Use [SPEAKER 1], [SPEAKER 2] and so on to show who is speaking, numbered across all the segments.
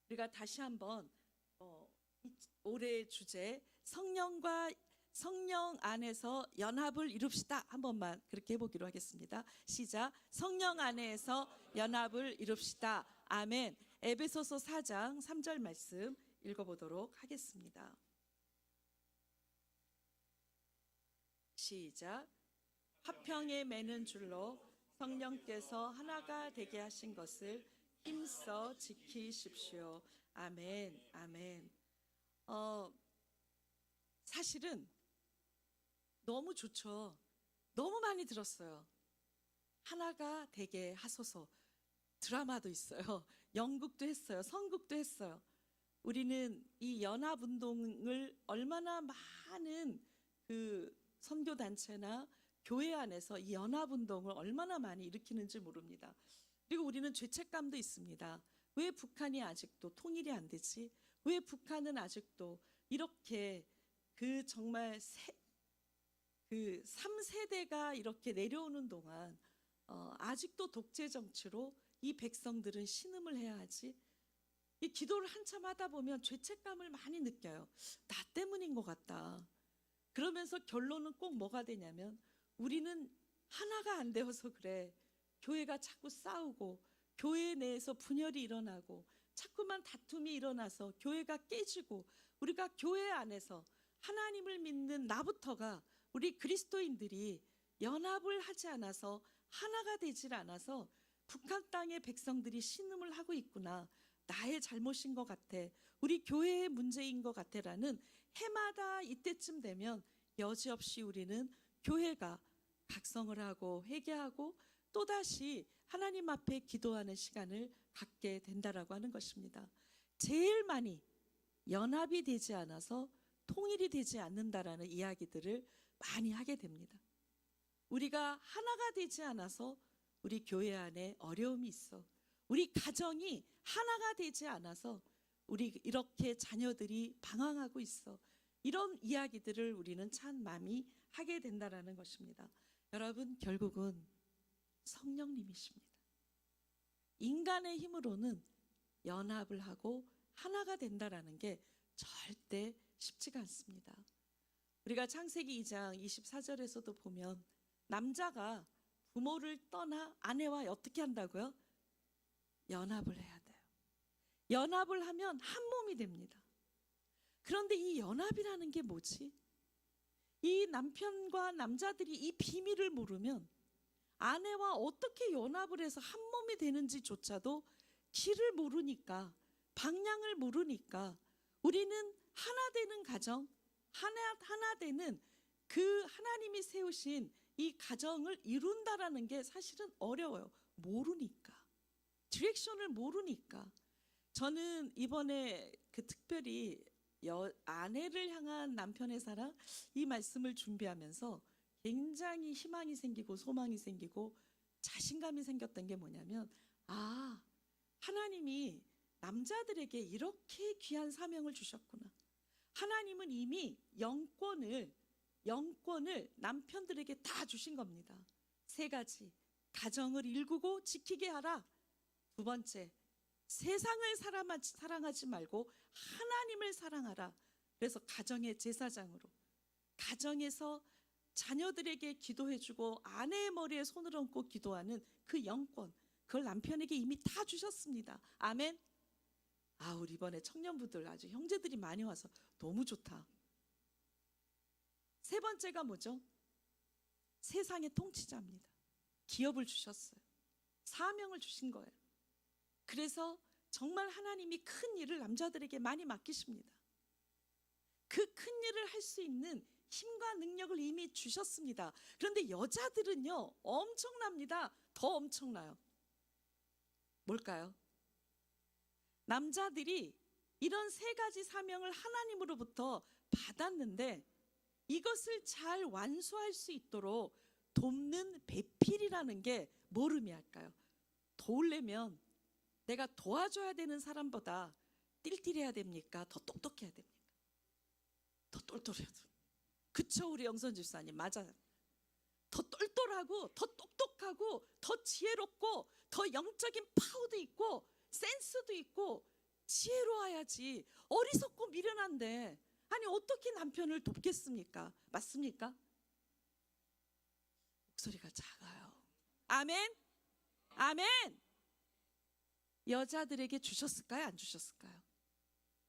[SPEAKER 1] 우리가 다시 한번 올해의 주제 성령 안에서 연합을 이룹시다. 한 번만 그렇게 해보기로 하겠습니다. 시작. 성령 안에서 연합을 이룹시다. 아멘. 에베소서 4장 3절 말씀 읽어보도록 하겠습니다. 시작. 화평에 매는 줄로 성령께서 하나가 되게 하신 것을 힘써 지키십시오. 아멘. 아멘. 사실은 너무 좋죠. 너무 많이 들었어요. 하나가 되게 하소서. 드라마도 있어요. 연극도 했어요. 선극도 했어요. 우리는 이 연합운동을 얼마나 많은 그 선교단체나 교회 안에서 이 연합운동을 얼마나 많이 일으키는지 모릅니다. 그리고 우리는 죄책감도 있습니다. 왜 북한이 아직도 통일이 안 되지? 왜 북한은 아직도 이렇게 그 정말 그 3세대가 이렇게 내려오는 동안 아직도 독재 정치로 이 백성들은 신음을 해야 하지? 이 기도를 한참 하다 보면 죄책감을 많이 느껴요. 나 때문인 것 같다. 그러면서 결론은 꼭 뭐가 되냐면 우리는 하나가 안 되어서 그래. 교회가 자꾸 싸우고 교회 내에서 분열이 일어나고 자꾸만 다툼이 일어나서 교회가 깨지고 우리가 교회 안에서 하나님을 믿는 나부터가 우리 그리스도인들이 연합을 하지 않아서 하나가 되질 않아서 북한 땅의 백성들이 신음을 하고 있구나. 나의 잘못인 것 같아. 우리 교회의 문제인 것 같아라는 해마다 이때쯤 되면 여지없이 우리는 교회가 각성을 하고 회개하고 또다시 하나님 앞에 기도하는 시간을 갖게 된다라고 하는 것입니다. 제일 많이 연합이 되지 않아서 통일이 되지 않는다라는 이야기들을 많이 하게 됩니다. 우리가 하나가 되지 않아서 우리 교회 안에 어려움이 있어. 우리 가정이 하나가 되지 않아서 우리 이렇게 자녀들이 방황하고 있어. 이런 이야기들을 우리는 참 많이 하게 된다라는 것입니다. 여러분, 결국은 성령님이십니다. 인간의 힘으로는 연합을 하고 하나가 된다라는 게 절대 쉽지가 않습니다. 우리가 창세기 2장 24절에서도 보면 남자가 부모를 떠나 아내와 어떻게 한다고요? 연합을 해야 돼요. 연합을 하면 한 몸이 됩니다. 그런데 이 연합이라는 게 뭐지? 이 남편과 남자들이 이 비밀을 모르면 아내와 어떻게 연합을 해서 한 몸이 되는지조차도 길을 모르니까, 방향을 모르니까 우리는 하나 되는 가정, 하나 되는 그 하나님이 세우신 이 가정을 이룬다라는 게 사실은 어려워요. 모르니까. 디렉션을 모르니까. 저는 이번에 그 특별히 아내를 향한 남편의 사랑 이 말씀을 준비하면서 굉장히 희망이 생기고 소망이 생기고 자신감이 생겼던 게 뭐냐면 하나님이 남자들에게 이렇게 귀한 사명을 주셨구나. 하나님은 이미 영권을 남편들에게 다 주신 겁니다. 3가지. 가정을 일구고 지키게 하라. 2번째, 세상을 사랑하지 말고 하나님을 사랑하라. 그래서 가정의 제사장으로, 가정에서 자녀들에게 기도해주고 아내의 머리에 손을 얹고 기도하는 그 영권, 그걸 남편에게 이미 다 주셨습니다. 아멘. 우리 이번에 청년부들 아주 형제들이 많이 와서 너무 좋다. 3번째가 뭐죠? 세상의 통치자입니다. 기업을 주셨어요. 사명을 주신 거예요. 그래서 정말 하나님이 큰 일을 남자들에게 많이 맡기십니다. 그 큰 일을 할 수 있는 힘과 능력을 이미 주셨습니다. 그런데 여자들은요, 엄청납니다. 더 엄청나요. 뭘까요? 남자들이 이런 3가지 사명을 하나님으로부터 받았는데 이것을 잘 완수할 수 있도록 돕는 배필이라는 게 뭘 의미할까요? 도우려면 내가 도와줘야 되는 사람보다 띨띨해야 됩니까? 더 똑똑해야 됩니까? 더 똘똘해야 됩니까? 그쵸, 우리 영선 집사님 맞아요. 더 똘똘하고 더 똑똑하고 더 지혜롭고 더 영적인 파워도 있고 센스도 있고 지혜로워야지. 어리석고 미련한데 아니 어떻게 남편을 돕겠습니까? 맞습니까? 목소리가 작아요. 아멘. 아멘. 여자들에게 주셨을까요? 안 주셨을까요?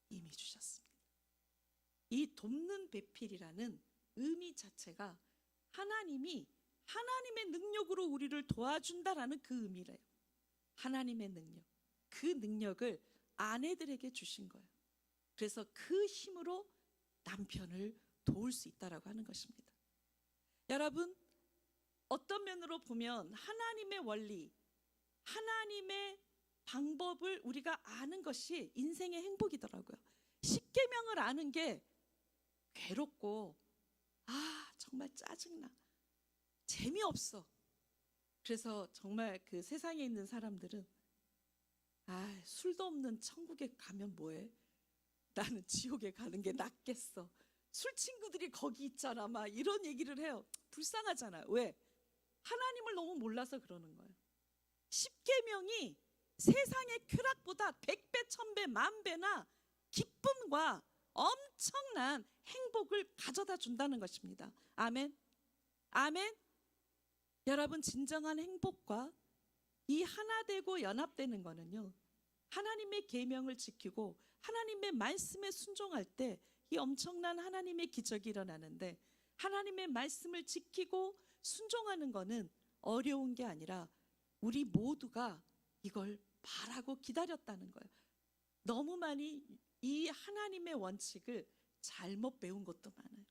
[SPEAKER 1] 이미 주셨습니다. 이 돕는 배필이라는 의미 자체가 하나님이 하나님의 능력으로 우리를 도와준다라는 그 의미래요. 하나님의 능력. 그 능력을 아내들에게 주신 거예요. 그래서 그 힘으로 남편을 도울 수 있다라고 하는 것입니다. 여러분, 어떤 면으로 보면 하나님의 원리, 하나님의 방법을 우리가 아는 것이 인생의 행복이더라고요. 십계명을 아는 게 괴롭고 정말 짜증나, 재미없어. 그래서 정말 그 세상에 있는 사람들은 술도 없는 천국에 가면 뭐해? 나는 지옥에 가는 게 낫겠어. 술 친구들이 거기 있잖아. 막 이런 얘기를 해요. 불쌍하잖아요. 왜? 하나님을 너무 몰라서 그러는 거예요. 십계명이 세상의 쾌락보다 100배, 1000배, 10,000배나 기쁨과 엄청난 행복을 가져다 준다는 것입니다. 아멘. 아멘. 여러분, 진정한 행복과 이 하나 되고 연합되는 거는요, 하나님의 계명을 지키고 하나님의 말씀에 순종할 때 이 엄청난 하나님의 기적이 일어나는데, 하나님의 말씀을 지키고 순종하는 거는 어려운 게 아니라 우리 모두가 이걸 바라고 기다렸다는 거예요. 너무 많이 이 하나님의 원칙을 잘못 배운 것도 많아요.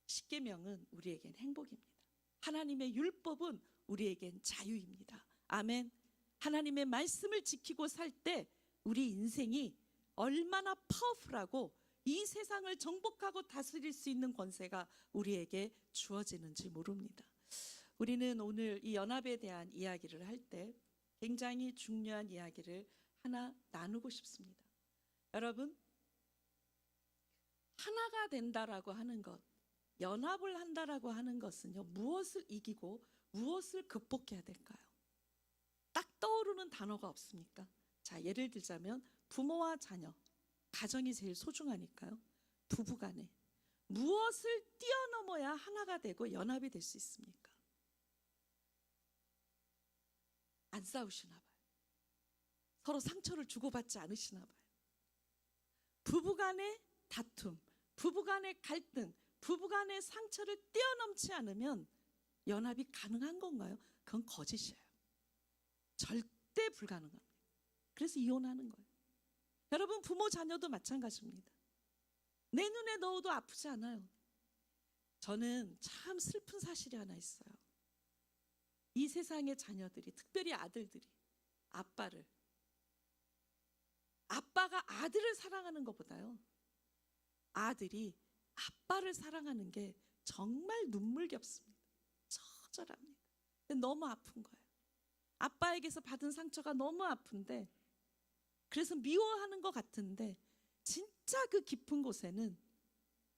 [SPEAKER 1] 십계명은 우리에겐 행복입니다. 하나님의 율법은 우리에겐 자유입니다. 아멘. 하나님의 말씀을 지키고 살 때 우리 인생이 얼마나 파워풀하고 이 세상을 정복하고 다스릴 수 있는 권세가 우리에게 주어지는지 모릅니다. 우리는 오늘 이 연합에 대한 이야기를 할 때 굉장히 중요한 이야기를 하나 나누고 싶습니다. 여러분, 하나가 된다라고 하는 것, 연합을 한다라고 하는 것은요, 무엇을 이기고 무엇을 극복해야 될까요? 딱 떠오르는 단어가 없습니까? 자, 예를 들자면 부모와 자녀, 가정이 제일 소중하니까요. 부부간에 무엇을 뛰어넘어야 하나가 되고 연합이 될 수 있습니까? 안 싸우시나 봐요. 서로 상처를 주고받지 않으시나 봐요. 부부간의 다툼, 부부간의 갈등, 부부간의 상처를 뛰어넘지 않으면 연합이 가능한 건가요? 그건 거짓이에요. 절대 불가능합니다. 그래서 이혼하는 거예요. 여러분, 부모 자녀도 마찬가지입니다. 내 눈에 넣어도 아프지 않아요. 저는 참 슬픈 사실이 하나 있어요. 이 세상의 자녀들이, 특별히 아들들이 아빠가 아들을 사랑하는 것보다요, 아들이 아빠를 사랑하는 게 정말 눈물겹습니다. 처절합니다. 너무 아픈 거예요. 아빠에게서 받은 상처가 너무 아픈데, 그래서 미워하는 것 같은데 진짜 그 깊은 곳에는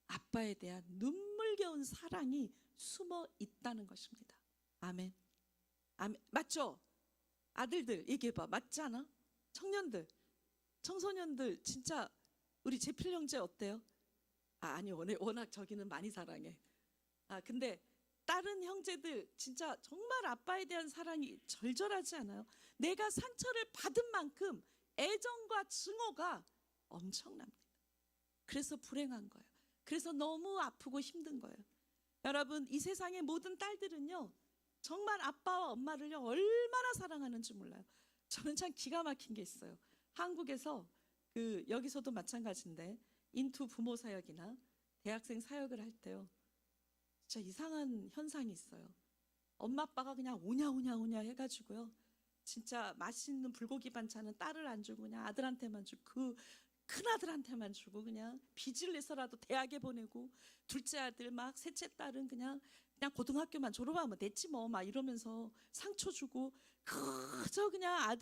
[SPEAKER 1] 아빠에 대한 눈물겨운 사랑이 숨어 있다는 것입니다. 아멘. 아멘. 맞죠? 아들들 얘기해봐. 맞지 않아? 청년들, 청소년들, 진짜 우리 제필 형제 어때요? 아니, 워낙 저기는 많이 사랑해. 근데 다른 형제들 진짜 정말 아빠에 대한 사랑이 절절하지 않아요? 내가 상처를 받은 만큼 애정과 증오가 엄청납니다. 그래서 불행한 거예요. 그래서 너무 아프고 힘든 거예요. 여러분, 이 세상의 모든 딸들은요, 정말 아빠와 엄마를요 얼마나 사랑하는지 몰라요. 저는 참 기가 막힌 게 있어요. 한국에서 여기서도 마찬가지인데 인투 부모 사역이나 대학생 사역을 할 때요, 진짜 이상한 현상이 있어요. 엄마 아빠가 그냥 오냐 해가지고요, 진짜 맛있는 불고기 반찬은 딸을 안 주고 그냥 아들한테만 주고, 그 큰아들한테만 주고 그냥 빚을 내서라도 대학에 보내고, 둘째 아들 막 셋째 딸은 그냥 고등학교만 졸업하면 됐지 뭐 막 이러면서 상처 주고, 그저 그냥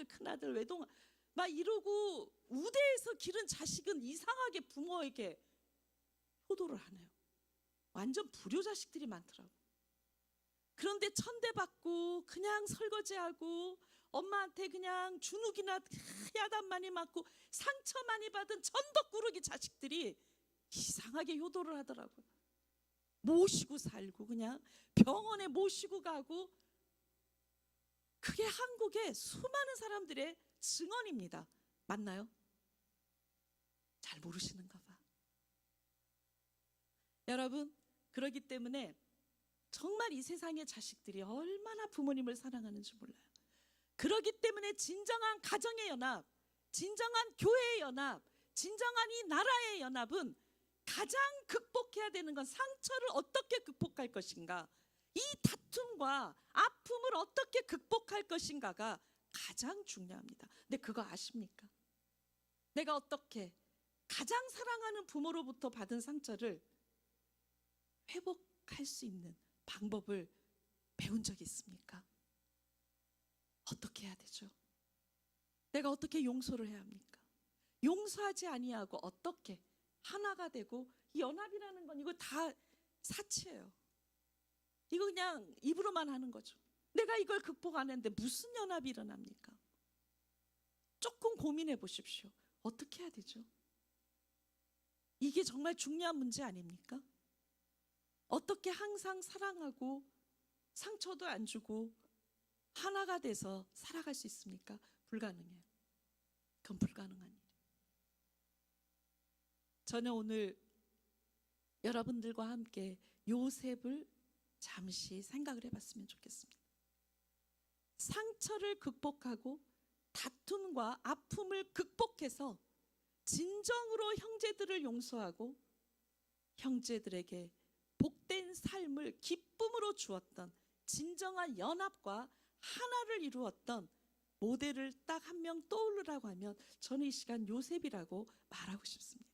[SPEAKER 1] 큰아들 외동아 막 이러고, 우대에서 기른 자식은 이상하게 부모에게 효도를 하네요. 완전 불효 자식들이 많더라고. 그런데 천대받고 그냥 설거지하고 엄마한테 그냥 주눅이나 야단 많이 맞고 상처 많이 받은 전덕꾸러기 자식들이 이상하게 효도를 하더라고요. 모시고 살고 그냥 병원에 모시고 가고, 그게 한국의 수많은 사람들의 증언입니다. 맞나요? 잘 모르시는가 봐. 여러분, 그렇기 때문에 정말 이 세상의 자식들이 얼마나 부모님을 사랑하는지 몰라요. 그렇기 때문에 진정한 가정의 연합, 진정한 교회의 연합, 진정한 이 나라의 연합은 가장 극복해야 되는 건 상처를 어떻게 극복할 것인가, 이 다툼과 아픔을 어떻게 극복할 것인가가 가장 중요합니다. 근데 그거 아십니까? 내가 어떻게 가장 사랑하는 부모로부터 받은 상처를 회복할 수 있는 방법을 배운 적이 있습니까? 어떻게 해야 되죠? 내가 어떻게 용서를 해야 합니까? 용서하지 아니하고 어떻게 하나가 되고, 이 연합이라는 건 이거 다 사치예요. 이거 그냥 입으로만 하는 거죠. 내가 이걸 극복 안 했는데 무슨 연합이 일어납니까? 조금 고민해 보십시오. 어떻게 해야 되죠? 이게 정말 중요한 문제 아닙니까? 어떻게 항상 사랑하고 상처도 안 주고 하나가 돼서 살아갈 수 있습니까? 불가능해요. 그건 불가능한 일이에요. 저는 오늘 여러분들과 함께 요셉을 잠시 생각을 해봤으면 좋겠습니다. 상처를 극복하고 다툼과 아픔을 극복해서 진정으로 형제들을 용서하고 형제들에게 복된 삶을 기쁨으로 주었던 진정한 연합과 하나를 이루었던 모델을 딱 한 명 떠오르라고 하면 저는 이 시간 요셉이라고 말하고 싶습니다.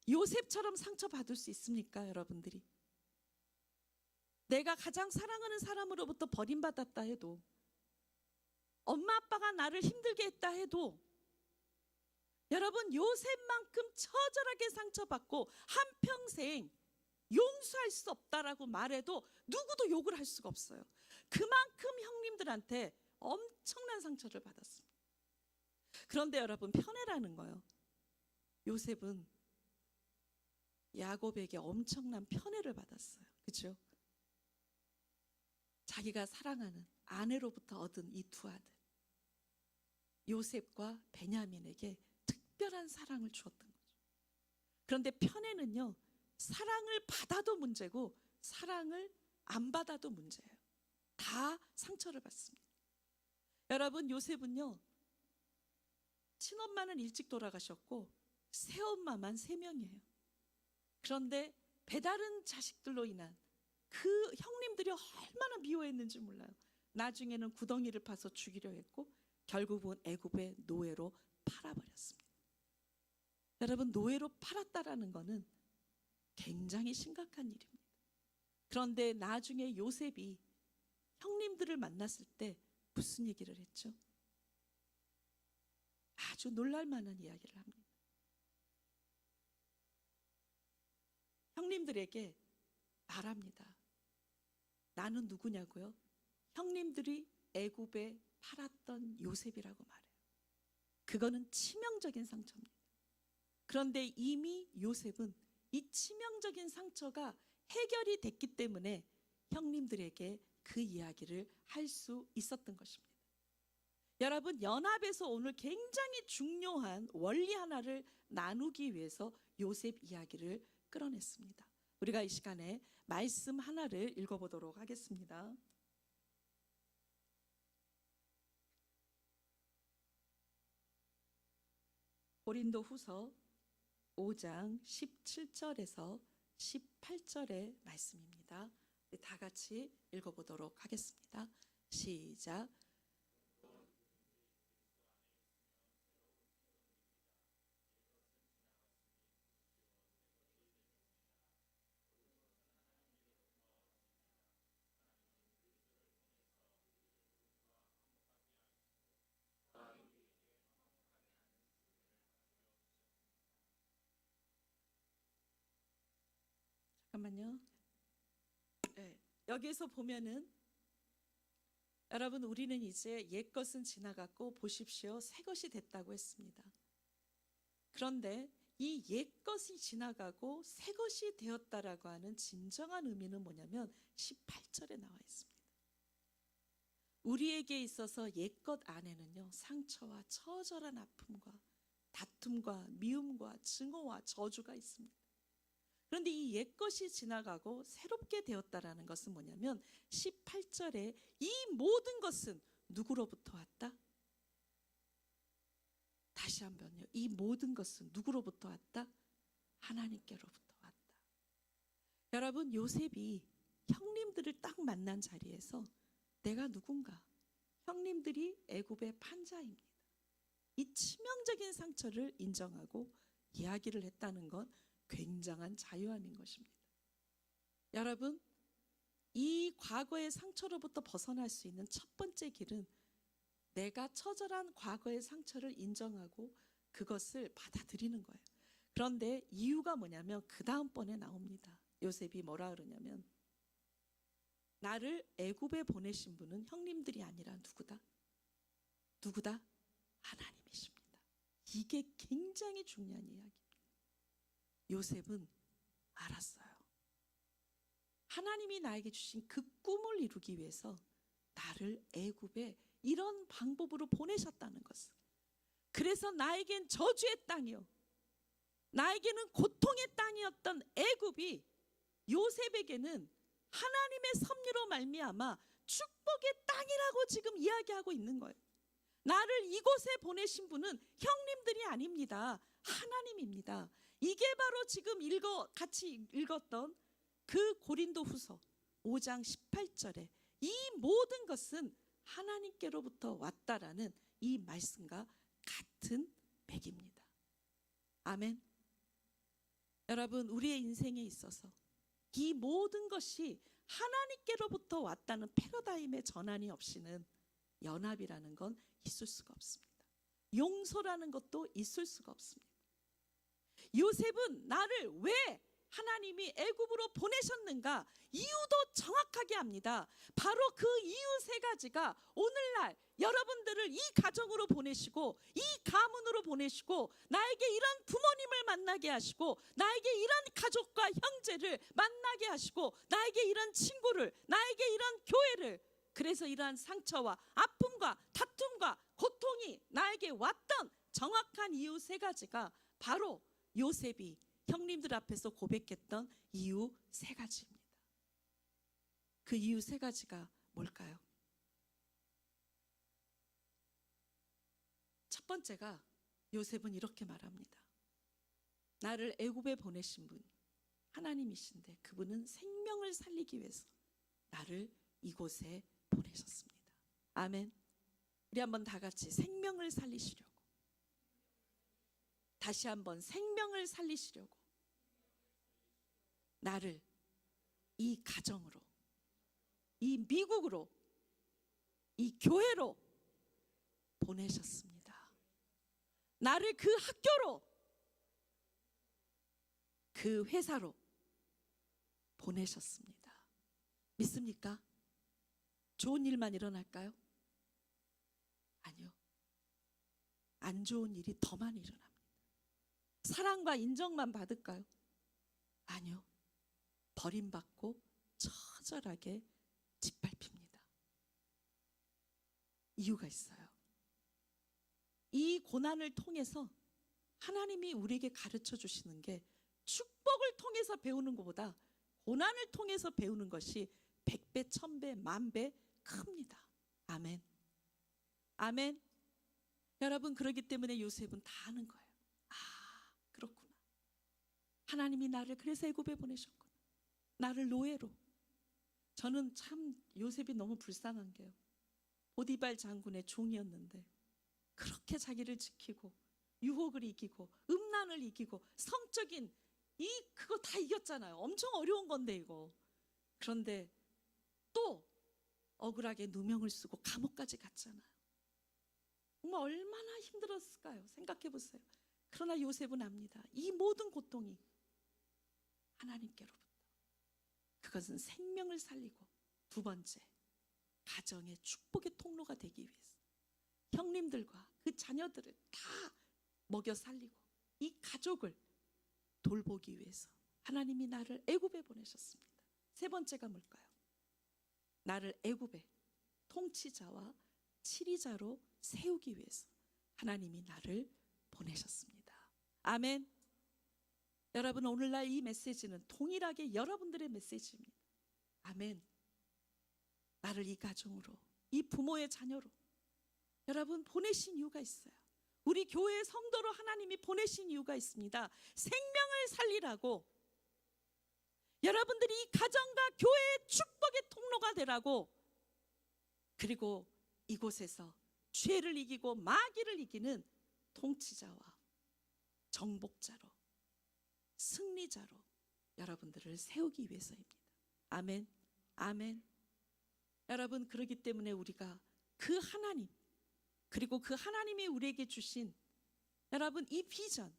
[SPEAKER 1] 요셉처럼 상처받을 수 있습니까, 여러분들이? 내가 가장 사랑하는 사람으로부터 버림받았다 해도, 엄마 아빠가 나를 힘들게 했다 해도, 여러분, 요셉만큼 처절하게 상처받고 한평생 용서할 수 없다라고 말해도 누구도 욕을 할 수가 없어요. 그만큼 형님들한테 엄청난 상처를 받았습니다. 그런데 여러분, 편애라는 거요, 요셉은 야곱에게 엄청난 편애를 받았어요. 그렇죠? 자기가 사랑하는 아내로부터 얻은 이 두 아들, 요셉과 베냐민에게 특별한 사랑을 주었던 거죠. 그런데 편애는요, 사랑을 받아도 문제고 사랑을 안 받아도 문제예요. 다 상처를 받습니다. 여러분, 요셉은요, 친엄마는 일찍 돌아가셨고 새엄마만 3명이에요. 그런데 배다른 자식들로 인한 그 형님들이 얼마나 미워했는지 몰라요. 나중에는 구덩이를 파서 죽이려 했고 결국은 애굽의 노예로 팔아버렸습니다. 여러분, 노예로 팔았다라는 거는 굉장히 심각한 일입니다. 그런데 나중에 요셉이 형님들을 만났을 때 무슨 얘기를 했죠? 아주 놀랄만한 이야기를 합니다. 형님들에게 말합니다. 나는 누구냐고요? 형님들이 애굽에 팔았던 요셉이라고 말해요. 그거는 치명적인 상처입니다. 그런데 이미 요셉은 이 치명적인 상처가 해결이 됐기 때문에 형님들에게 그 이야기를 할 수 있었던 것입니다. 여러분, 연합에서 오늘 굉장히 중요한 원리 하나를 나누기 위해서 요셉 이야기를 끌어냈습니다. 우리가 이 시간에 말씀 하나를 읽어보도록 하겠습니다. 고린도후서 5장 17절에서 18절의 말씀입니다. 다 같이 읽어보도록 하겠습니다. 시작. 잠깐만요. 네, 여기에서 보면은 여러분, 우리는 이제 옛것은 지나갔고 보십시오, 새것이 됐다고 했습니다. 그런데 이 옛것이 지나가고 새것이 되었다라고 하는 진정한 의미는 뭐냐면 18절에 나와 있습니다. 우리에게 있어서 옛것 안에는요, 상처와 처절한 아픔과 다툼과 미움과 증오와 저주가 있습니다. 그런데 이 옛것이 지나가고 새롭게 되었다라는 것은 뭐냐면 18절에 이 모든 것은 누구로부터 왔다? 다시 한번요. 이 모든 것은 누구로부터 왔다? 하나님께로부터 왔다. 여러분, 요셉이 형님들을 딱 만난 자리에서 내가 누군가? 형님들이 애굽의 판자입니다. 이 치명적인 상처를 인정하고 이야기를 했다는 건 굉장한 자유함인 것입니다. 여러분, 이 과거의 상처로부터 벗어날 수 있는 첫 번째 길은 내가 처절한 과거의 상처를 인정하고 그것을 받아들이는 거예요. 그런데 이유가 뭐냐면 그 다음번에 나옵니다. 요셉이 뭐라 그러냐면 나를 애굽에 보내신 분은 형님들이 아니라 누구다? 누구다? 하나님이십니다. 이게 굉장히 중요한 이야기입니다. 요셉은 알았어요. 하나님이 나에게 주신 그 꿈을 이루기 위해서 나를 애굽에 이런 방법으로 보내셨다는 것을. 그래서 나에겐 저주의 땅이요, 나에게는 고통의 땅이었던 애굽이 요셉에게는 하나님의 섭리로 말미암아 축복의 땅이라고 지금 이야기하고 있는 거예요. 나를 이곳에 보내신 분은 형님들이 아닙니다. 하나님입니다. 이게 바로 지금 같이 읽었던 그 고린도후서 5장 18절에 이 모든 것은 하나님께로부터 왔다라는 이 말씀과 같은 맥입니다. 아멘. 여러분, 우리의 인생에 있어서 이 모든 것이 하나님께로부터 왔다는 패러다임의 전환이 없이는 연합이라는 건 있을 수가 없습니다. 용서라는 것도 있을 수가 없습니다. 요셉은 나를 왜 하나님이 애굽으로 보내셨는가 이유도 정확하게 합니다. 바로 그 이유 세 가지가 오늘날 여러분들을 이 가정으로 보내시고 이 가문으로 보내시고 나에게 이런 부모님을 만나게 하시고 나에게 이런 가족과 형제를 만나게 하시고 나에게 이런 친구를, 나에게 이런 교회를, 그래서 이러한 상처와 아픔과 다툼과 고통이 나에게 왔던 정확한 이유 세 가지가 바로 요셉이 형님들 앞에서 고백했던 이유 세 가지입니다. 그 이유 세 가지가 뭘까요? 첫 번째가 요셉은 이렇게 말합니다. 나를 애굽에 보내신 분 하나님이신데 그분은 생명을 살리기 위해서 나를 이곳에 보내셨습니다. 아멘. 우리 한번 다 같이 생명을 살리시려고, 다시 한번 생명을 살리시려고 나를 이 가정으로, 이 미국으로, 이 교회로 보내셨습니다. 나를 그 학교로, 그 회사로 보내셨습니다. 믿습니까? 좋은 일만 일어날까요? 아니요. 안 좋은 일이 더 많이 일어납니다. 사랑과 인정만 받을까요? 아니요. 버림받고 처절하게 짓밟힙니다. 이유가 있어요. 이 고난을 통해서 하나님이 우리에게 가르쳐 주시는 게 축복을 통해서 배우는 것보다 고난을 통해서 배우는 것이 100배, 1000배, 10,000배 큽니다. 아멘. 아멘. 여러분, 그렇기 때문에 요셉은 다 아는 거예요. 아, 그렇구나. 하나님이 나를 그래서 애굽에 보내셨구나. 나를 노예로. 저는 참 요셉이 너무 불쌍한 게요. 보디발 장군의 종이었는데 그렇게 자기를 지키고 유혹을 이기고 음란을 이기고 성적인 그거 다 이겼잖아요. 엄청 어려운 건데 이거. 그런데 또 억울하게 누명을 쓰고 감옥까지 갔잖아요. 정말 얼마나 힘들었을까요? 생각해 보세요. 그러나 요셉은 압니다. 이 모든 고통이 하나님께로부터. 그것은 생명을 살리고 두 번째, 가정의 축복의 통로가 되기 위해서 형님들과 그 자녀들을 다 먹여 살리고 이 가족을 돌보기 위해서 하나님이 나를 애굽에 보내셨습니다. 세 번째가 뭘까요? 나를 애굽의 통치자와 치리자로 세우기 위해서 하나님이 나를 보내셨습니다. 아멘. 여러분, 오늘날 이 메시지는 동일하게 여러분들의 메시지입니다. 아멘. 나를 이 가정으로, 이 부모의 자녀로 여러분 보내신 이유가 있어요. 우리 교회 성도로 하나님이 보내신 이유가 있습니다. 생명을 살리라고, 여러분들이 이 가정과 교회의 축복의 통로가 되라고, 그리고 이곳에서 죄를 이기고 마귀를 이기는 통치자와 정복자로, 승리자로 여러분들을 세우기 위해서입니다. 아멘. 아멘. 여러분, 그렇기 때문에 우리가 그 하나님, 그리고 그 하나님이 우리에게 주신 여러분 이 비전,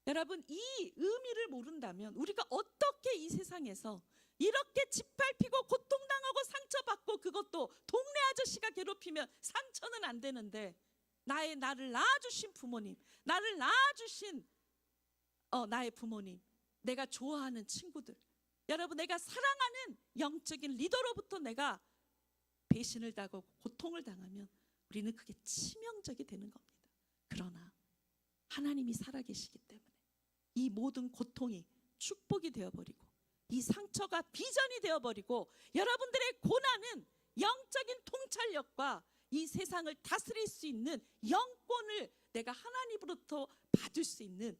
[SPEAKER 1] 여러분 이 의미를 모른다면 우리가 어떻게 이 세상에서 이렇게 짓밟히고 고통당하고 상처받고, 그것도 동네 아저씨가 괴롭히면 상처는 안 되는데, 나를 낳아주신 부모님, 나를 낳아주신 나의 부모님, 내가 좋아하는 친구들, 여러분 내가 사랑하는 영적인 리더로부터 내가 배신을 당하고 고통을 당하면 우리는 그게 치명적이 되는 겁니다. 그러나 하나님이 살아계시기 때문에 이 모든 고통이 축복이 되어버리고, 이 상처가 비전이 되어버리고, 여러분들의 고난은 영적인 통찰력과 이 세상을 다스릴 수 있는 영권을 내가 하나님으로부터 받을 수 있는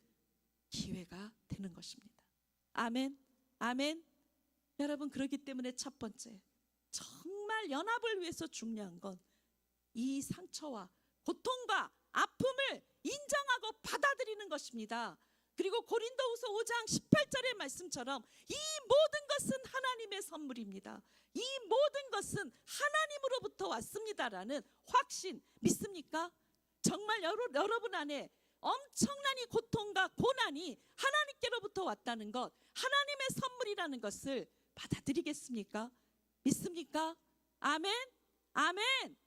[SPEAKER 1] 기회가 되는 것입니다. 아멘. 아멘. 여러분, 그렇기 때문에 첫 번째, 정말 연합을 위해서 중요한 건 이 상처와 고통과 아픔을 인정하고 받아들이는 것입니다. 그리고 고린도후서 5장 18절의 말씀처럼 이 모든 것은 하나님의 선물입니다. 이 모든 것은 하나님으로부터 왔습니다라는 확신, 믿습니까? 정말 여러분 안에 엄청난 이 고통과 고난이 하나님께로부터 왔다는 것, 하나님의 선물이라는 것을 받아들이겠습니까? 믿습니까? 아멘. 아멘.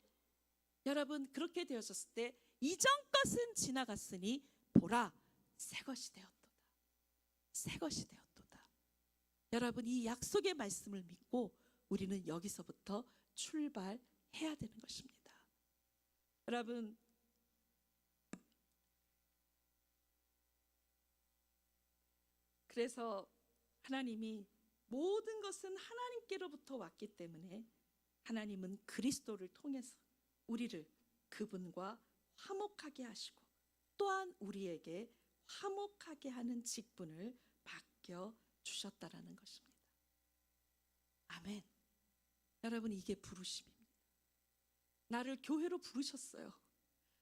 [SPEAKER 1] 여러분, 그렇게 되어졌을 때 이전 것은 지나갔으니 보라, 새 것이 되었도다. 새 것이 되었도다. 여러분, 이 약속의 말씀을 믿고 우리는 여기서부터 출발해야 되는 것입니다. 여러분, 그래서 하나님이 모든 것은 하나님께로부터 왔기 때문에 하나님은 그리스도를 통해서 우리를 그분과 화목하게 하시고, 또한 우리에게 화목하게 하는 직분을 맡겨 주셨다라는 것입니다. 아멘. 여러분, 이게 부르심입니다. 나를 교회로 부르셨어요.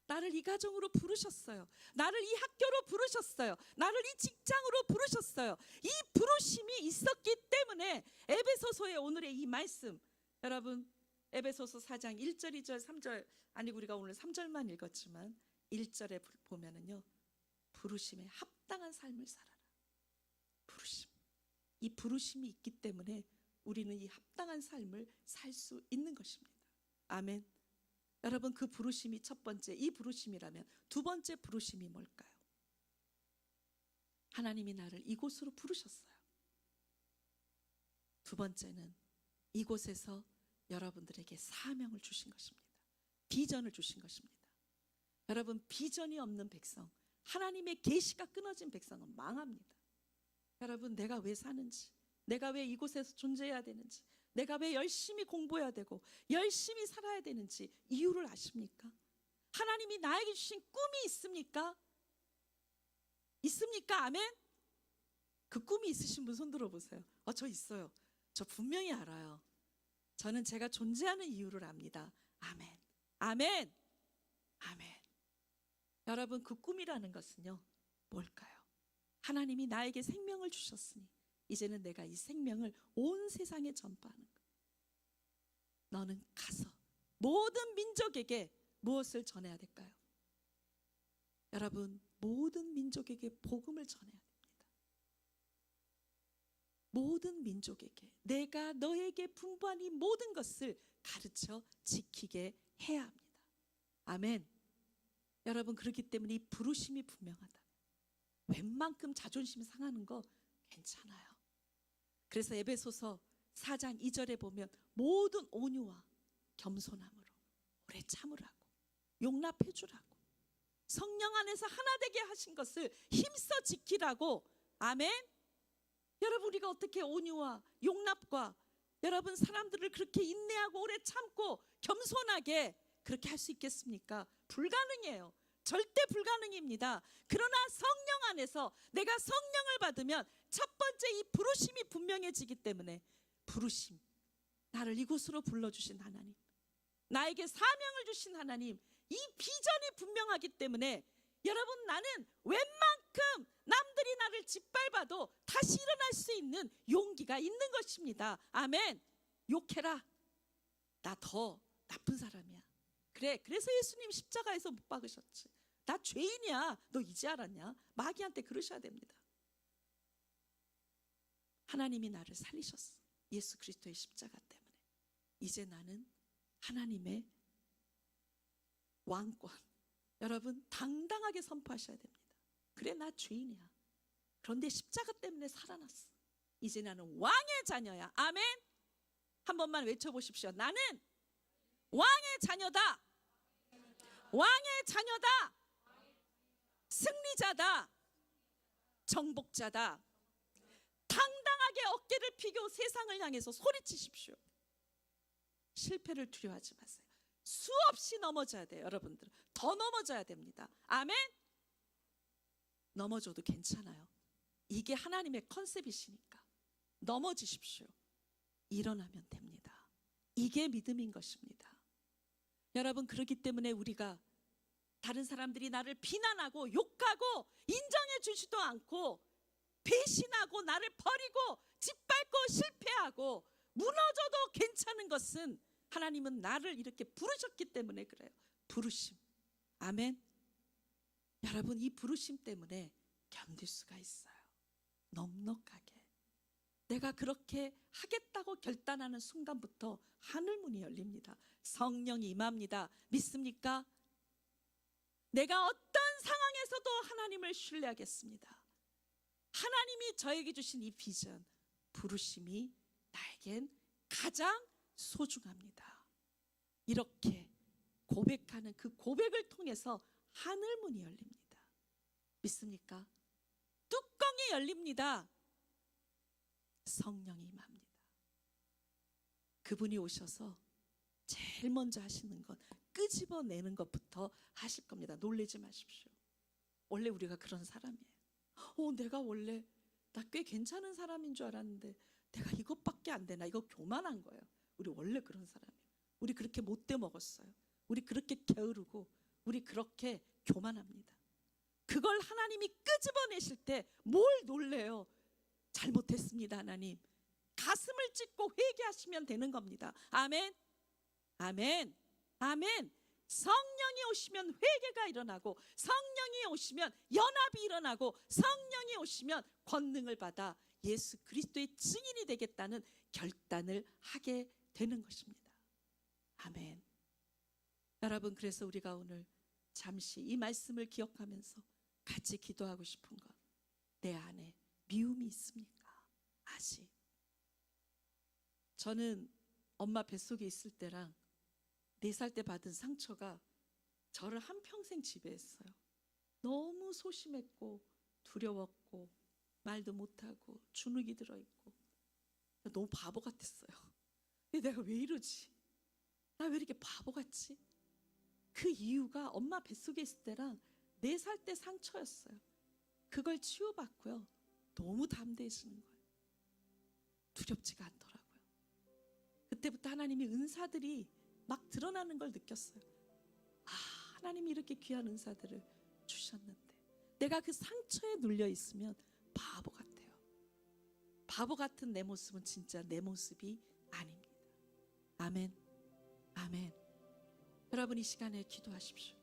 [SPEAKER 1] 나를 이 가정으로 부르셨어요. 나를 이 학교로 부르셨어요. 나를 이 직장으로 부르셨어요. 이 부르심이 있었기 때문에 에베소서의 오늘의 이 말씀, 여러분 에베소서 4장 1절, 2절, 3절, 아니 우리가 오늘 3절만 읽었지만 1절에 보면은요, 부르심에 합당한 삶을 살아라. 부르심. 이 부르심이 있기 때문에 우리는 이 합당한 삶을 살 수 있는 것입니다. 아멘. 여러분, 그 부르심이 첫 번째, 이 부르심이라면 두 번째 부르심이 뭘까요? 하나님이 나를 이곳으로 부르셨어요. 두 번째는 이곳에서 여러분들에게 사명을 주신 것입니다. 비전을 주신 것입니다. 여러분, 비전이 없는 백성, 하나님의 계시가 끊어진 백성은 망합니다. 여러분, 내가 왜 사는지, 내가 왜 이곳에서 존재해야 되는지, 내가 왜 열심히 공부해야 되고 열심히 살아야 되는지 이유를 아십니까? 하나님이 나에게 주신 꿈이 있습니까? 있습니까? 아멘? 그 꿈이 있으신 분 손 들어보세요. 저 있어요. 저 분명히 알아요. 저는 제가 존재하는 이유를 압니다. 아멘. 아멘. 아멘. 여러분, 그 꿈이라는 것은요, 뭘까요? 하나님이 나에게 생명을 주셨으니 이제는 내가 이 생명을 온 세상에 전파하는 것. 너는 가서 모든 민족에게 무엇을 전해야 될까요? 여러분, 모든 민족에게 복음을 전해야 됩니다. 모든 민족에게 내가 너에게 분부한 이 모든 것을 가르쳐 지키게 해야 합니다. 아멘. 여러분, 그렇기 때문에 이 부르심이 분명하다. 웬만큼 자존심 상하는 거 괜찮아요. 그래서 에베소서 4장 2절에 보면 모든 온유와 겸손함으로 오래 참으라고, 용납해 주라고, 성령 안에서 하나 되게 하신 것을 힘써 지키라고. 아멘. 여러분, 우리가 어떻게 온유와 용납과 여러분 사람들을 그렇게 인내하고 오래 참고 겸손하게 그렇게 할 수 있겠습니까? 불가능해요. 절대 불가능입니다. 그러나 성령 안에서 내가 성령을 받으면 첫 번째 이 부르심이 분명해지기 때문에, 부르심, 나를 이곳으로 불러주신 하나님, 나에게 사명을 주신 하나님, 이 비전이 분명하기 때문에 여러분, 나는 웬만큼 남들이 나를 짓밟아도 다시 일어날 수 있는 용기가 있는 것입니다. 아멘. 욕해라, 나 더 나쁜 사람이야. 그래, 그래서 예수님 십자가에서 못 박으셨지. 나 죄인이야, 너 이제 알았냐? 마귀한테 그러셔야 됩니다. 하나님이 나를 살리셨어, 예수 그리스도의 십자가 때문에. 이제 나는 하나님의 왕권, 여러분 당당하게 선포하셔야 됩니다. 그래, 나 죄인이야. 그런데 십자가 때문에 살아났어. 이제 나는 왕의 자녀야. 아멘. 한 번만 외쳐보십시오. 나는 왕의 자녀다. 왕의 자녀다. 승리자다. 정복자다. 당당하게 어깨를 펴고 세상을 향해서 소리치십시오. 실패를 두려워하지 마세요. 수없이 넘어져야 돼요. 여러분들 더 넘어져야 됩니다. 아멘. 넘어져도 괜찮아요. 이게 하나님의 컨셉이시니까 넘어지십시오. 일어나면 됩니다. 이게 믿음인 것입니다. 여러분, 그렇기 때문에 우리가 다른 사람들이 나를 비난하고 욕하고 인정해 주지도 않고 배신하고 나를 버리고 짓밟고 실패하고 무너져도 괜찮은 것은 하나님은 나를 이렇게 부르셨기 때문에 그래요. 부르심. 아멘. 여러분, 이 부르심 때문에 견딜 수가 있어요. 넉넉하게. 내가 그렇게 하겠다고 결단하는 순간부터 하늘문이 열립니다. 성령이 임합니다. 믿습니까? 내가 어떤 상황에서도 하나님을 신뢰하겠습니다. 하나님이 저에게 주신 이 비전, 부르심이 나에겐 가장 소중합니다. 이렇게 고백하는 그 고백을 통해서 하늘문이 열립니다. 믿습니까? 뚜껑이 열립니다. 성령이 임합니다. 그분이 오셔서 제일 먼저 하시는 건 끄집어내는 것부터 하실 겁니다. 놀라지 마십시오. 원래 우리가 그런 사람이에요. 내가 원래 나 꽤 괜찮은 사람인 줄 알았는데 내가 이것밖에 안 되나? 이거 교만한 거예요. 우리 원래 그런 사람이에요. 우리 그렇게 못돼 먹었어요. 우리 그렇게 게으르고 우리 그렇게 교만합니다. 그걸 하나님이 끄집어내실 때 뭘 놀래요? 잘못했습니다, 하나님. 가슴을 찢고 회개하시면 되는 겁니다. 아멘. 아멘. 아멘. 성령이 오시면 회개가 일어나고, 성령이 오시면 연합이 일어나고, 성령이 오시면 권능을 받아 예수 그리스도의 증인이 되겠다는 결단을 하게 되는 것입니다. 아멘. 여러분, 그래서 우리가 오늘 잠시 이 말씀을 기억하면서 같이 기도하고 싶은 것, 내 안에 미움이 있습니까? 아직. 저는 엄마 뱃속에 있을 때랑 4살 때 받은 상처가 저를 한평생 지배했어요. 너무 소심했고 두려웠고 말도 못하고 주눅이 들어있고 너무 바보 같았어요. 근데 내가 왜 이러지? 나 왜 이렇게 바보 같지? 그 이유가 엄마 뱃속에 있을 때랑 4살 때 상처였어요. 그걸 치유받고요, 너무 담대해지는 거예요. 두렵지가 않더라고요. 그때부터 하나님이 은사들이 막 드러나는 걸 느꼈어요. 하나님이 이렇게 귀한 은사들을 주셨는데 내가 그 상처에 눌려 있으면 바보 같아요. 바보 같은 내 모습은 진짜 내 모습이 아닙니다. 아멘. 아멘. 여러분, 이 시간에 기도하십시오.